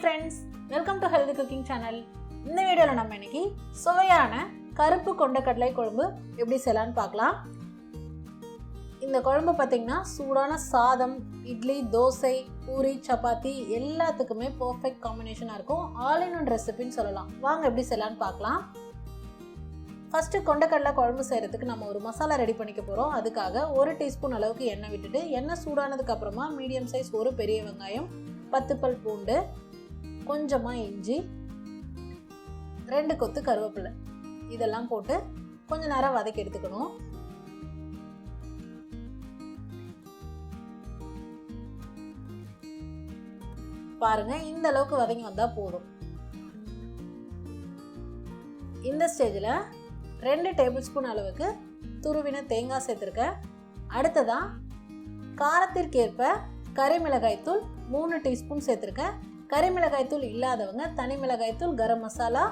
friends, welcome to Healthy Cooking Channel. இந்த வீடியோல நம்ம இன்னைக்கு சுவையான கருப்பு கொண்டைக்கடலை குழம்பு எப்படி செய்யலாம்னு பார்க்கலாம். இந்த குழம்பு பாத்தீங்கன்னா சூடான சாதம், இட்லி, தோசை, பூரி, சப்பாத்தி எல்லாத்துக்குமே பெர்ஃபெக்ட் காம்பினேஷனா இருக்கும். ஆல் இன் ஒன் ரெசிபின்னு சொல்லலாம். வாங்க எப்படி செய்யலாம்னு பார்க்கலாம். ஃபர்ஸ்ட் கொண்டைக்கடலை குழம்பு செய்யறதுக்கு நம்ம ஒரு மசாலா ரெடி பண்ணிக்க போறோம். அதுக்காக 1 டீஸ்பூன் அளவுக்கு எண்ணெய் விட்டுட்டு எண்ணெய் சூடானதுக்கு அப்புறமா மீடியம் சைஸ் ஒரு பெரிய வெங்காயம், 10 பல் பூண்டு, கொஞ்சமா இஞ்சி, 2 கொத்து கருவேப்பிலை இதெல்லாம் போட்டு கொஞ்ச நேரம் வதக்கி எடுத்துக்கணும். பாருங்க, இந்த அளவுக்கு வதங்கி வந்தா போதும். இந்த ஸ்டேஜ்ல 2 டேபிள் ஸ்பூன் அளவுக்கு துருவின தேங்காய் சேர்த்திருக்கேன். அடுத்ததா காரத்திற்கேற்ப கறிமிளகாய் தூள் 3 டீஸ்பூன் சேர்த்திருக்கேன். கறிமிளகாய் தூள் இல்லாதவங்க தனி மிளகாய் தூள், கரம் மசாலா,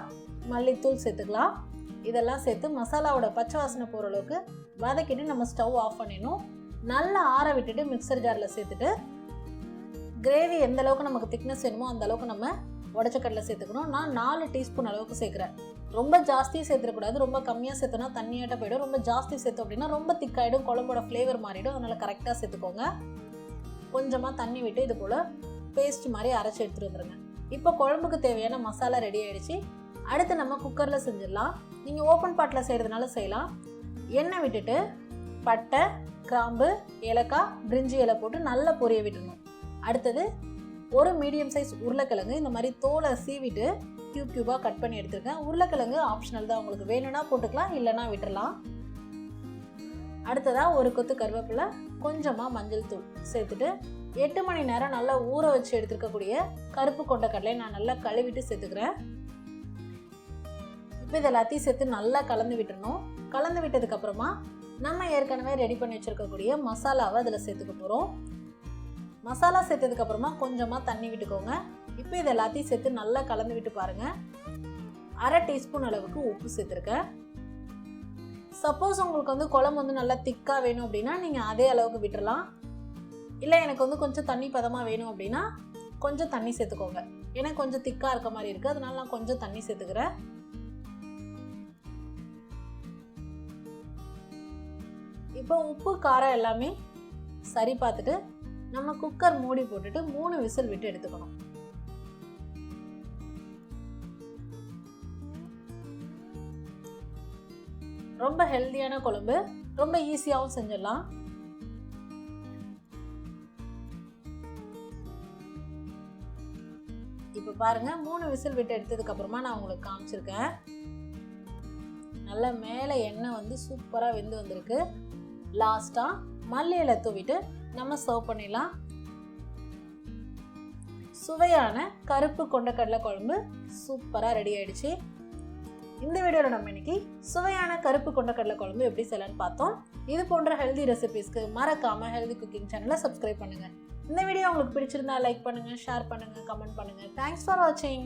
மல்லித்தூள் சேர்த்துக்கலாம். இதெல்லாம் சேர்த்து மசாலாவோட பச்சை வாசனை போகிற அளவுக்கு வதக்கிட்டு நம்ம ஸ்டவ் ஆஃப் பண்ணிடணும். நல்லா ஆற விட்டுட்டு மிக்சர் ஜாரில் சேர்த்துட்டு கிரேவி எந்த அளவுக்கு நமக்கு திக்னஸ் வேணுமோ அந்த அளவுக்கு நம்ம உடச்ச கடலை சேர்த்துக்கணும். நான் 4 டீஸ்பூன் அளவுக்கு சேர்க்குறேன். ரொம்ப ஜாஸ்தியாக சேர்த்துடக்கூடாது. ரொம்ப கம்மியாக சேர்த்தோன்னா தண்ணியாட்ட போயிடும். ரொம்ப ஜாஸ்தி சேர்த்தோம் அப்படின்னா ரொம்ப திக்காயிடும், குழம்போட ஃப்ளேவர் மாறிடும். அதனால் கரெக்டாக சேர்த்துக்கோங்க. கொஞ்சமாக தண்ணி விட்டு இது போல் பேஸ்ட் மாதிரி அரைச்சி எடுத்துகிட்டு வந்துடுங்க. இப்போ குழம்புக்கு தேவையான மசாலா ரெடி ஆகிடுச்சு. அடுத்து நம்ம குக்கரில் செஞ்சிடலாம். நீங்கள் ஓப்பன் பாட்டில் செய்கிறதுனால செய்யலாம். எண்ணெய் விட்டுட்டு பட்டை, கிராம்பு, ஏலக்காய், பிரிஞ்சி இலை போட்டு நல்லா பொரிய விட்டுடணும். அடுத்தது ஒரு மீடியம் சைஸ் உருளைக்கிழங்கு இந்த மாதிரி தோலை சீவிட்டு கியூப் கியூபாக கட் பண்ணி எடுத்துருக்கேன். உருளைக்கிழங்கு ஆப்ஷனல் தான், உங்களுக்கு வேணும்னா போட்டுக்கலாம், இல்லைனா விட்டுடலாம். அடுத்ததாக ஒரு கொத்து கருவேப்பிலை, கொஞ்சமாக மஞ்சள் தூள் சேர்த்துட்டு 8 மணி நேரம் நல்லா ஊற வச்சு எடுத்துருக்கக்கூடிய கருப்பு கொண்டைக்கடலை நான் நல்லா கழுவிட்டு சேர்த்துக்கிறேன். இப்போ இது எல்லாத்தையும் சேர்த்து நல்லா கலந்து விட்டுறணும். கலந்து விட்டதுக்கு அப்புறமா நம்ம ஏற்கனவே ரெடி பண்ணி வச்சிருக்கக்கூடிய மசாலாவை அதில் சேர்த்துக்க போகிறோம். மசாலா சேர்த்ததுக்கு அப்புறமா கொஞ்சமாக தண்ணி விட்டுக்கோங்க. இப்போ இது எல்லாத்தையும் சேர்த்து நல்லா கலந்து விட்டு பாருங்கள். 1/2 டீஸ்பூன் அளவுக்கு உப்பு சேர்த்துருக்கேன். சப்போஸ் உங்களுக்கு குழம்பு நல்லா திக்காக வேணும் அப்படின்னா நீங்கள் அதே அளவுக்கு விட்டுறலாம். இல்லை எனக்கு கொஞ்சம் தண்ணி பதமாக வேணும் அப்படின்னா கொஞ்சம் தண்ணி சேர்த்துக்கோங்க. ஏன்னா கொஞ்சம் திக்காக இருக்க மாதிரி இருக்குது, அதனால நான் கொஞ்சம் தண்ணி சேர்த்துக்கிறேன். இப்போ உப்பு காரம் எல்லாமே சரி பார்த்துட்டு நம்ம குக்கர் மூடி போட்டுட்டு 3 விசில் விட்டு எடுத்துக்கணும். ரொம்ப ஹெல்தியான குழம்பு, ரொம்ப ஈஸியாகவும் செஞ்சிடலாம். இப்போ பாருங்க, 3 விசில் விட்டு எடுத்ததுக்கு அப்புறமா நான் உங்களுக்கு காமிச்சிருக்கேன். நல்லா மேலே எண்ணெய் சூப்பராக வெந்து வந்திருக்கு. லாஸ்ட்டாக மல்லி இலை தூவிட்டு நம்ம சர்வ் பண்ணிடலாம். சுவையான கருப்பு கொண்டைக்கடலை குழம்பு சூப்பராக ரெடி ஆயிடுச்சு. இந்த வீடியோவில் நம்ம இன்னைக்கு சுவையான கருப்பு கொண்டைக்கடலை குழம்பு எப்படி செய்யலாம்னு பார்த்தோம். இது போன்ற ஹெல்தி ரெசிபிஸ்க்கு மறக்காம ஹெல்தி குக்கிங் சேனலை சப்ஸ்கிரைப் பண்ணுங்க. இந்த வீடியோ உங்களுக்கு பிடிச்சிருந்தா லைக் பண்ணுங்க, ஷேர் பண்ணுங்க, கமெண்ட் பண்ணுங்க. தேங்க்ஸ் ஃபார் வாட்சிங்.